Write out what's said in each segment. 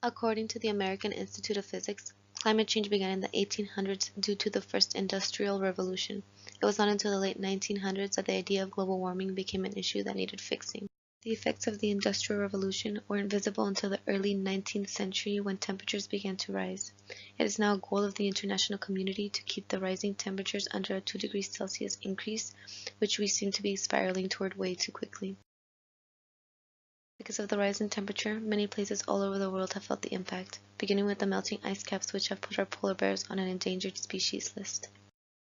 According to the American Institute of Physics, climate change began in the 1800s due to the first industrial revolution. It was not until the late 1900s that the idea of global warming became an issue that needed fixing. The effects of the Industrial Revolution were invisible until the early 19th century when temperatures began to rise. It is now a goal of the international community to keep the rising temperatures under a 2 degrees Celsius increase, which we seem to be spiraling toward way too quickly. Because of the rise in temperature, many places all over the world have felt the impact, beginning with the melting ice caps which have put our polar bears on an endangered species list.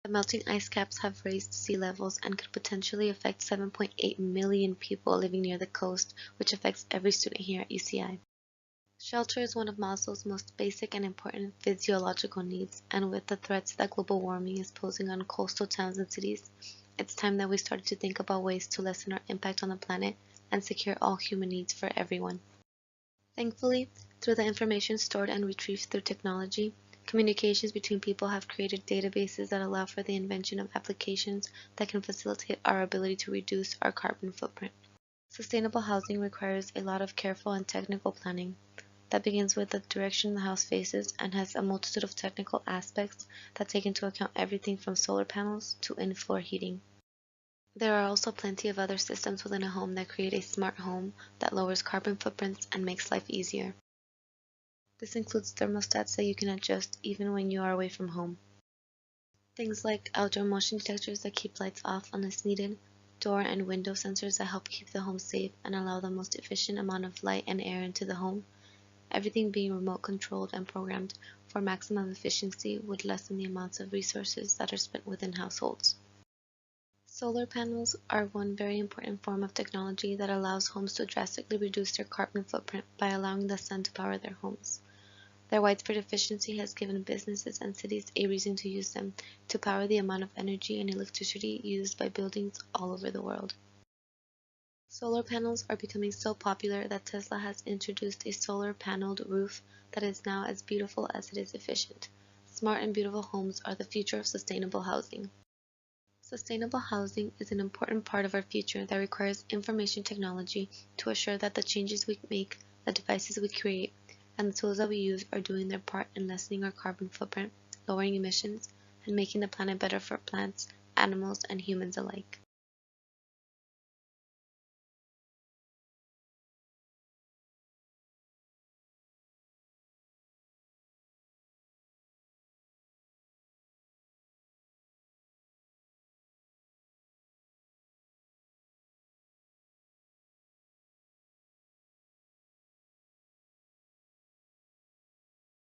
The melting ice caps have raised sea levels and could potentially affect 7.8 million people living near the coast, which affects every student here at UCI. Shelter is one of Maslow's most basic and important physiological needs, and with the threats that global warming is posing on coastal towns and cities, it's time that we started to think about ways to lessen our impact on the planet and secure all human needs for everyone. Thankfully, through the information stored and retrieved through technology, communications between people have created databases that allow for the invention of applications that can facilitate our ability to reduce our carbon footprint. Sustainable housing requires a lot of careful and technical planning. That begins with the direction the house faces and has a multitude of technical aspects that take into account everything from solar panels to in-floor heating. There are also plenty of other systems within a home that create a smart home that lowers carbon footprints and makes life easier. This includes thermostats that you can adjust even when you are away from home. Things like outdoor motion detectors that keep lights off unless needed, door and window sensors that help keep the home safe and allow the most efficient amount of light and air into the home, everything being remote controlled and programmed for maximum efficiency would lessen the amounts of resources that are spent within households. Solar panels are one very important form of technology that allows homes to drastically reduce their carbon footprint by allowing the sun to power their homes. Their widespread efficiency has given businesses and cities a reason to use them to power the amount of energy and electricity used by buildings all over the world. Solar panels are becoming so popular that Tesla has introduced a solar paneled roof that is now as beautiful as it is efficient. Smart and beautiful homes are the future of sustainable housing. Sustainable housing is an important part of our future that requires information technology to assure that the changes we make, the devices we create, and the tools that we use are doing their part in lessening our carbon footprint, lowering emissions, and making the planet better for plants, animals, and humans alike.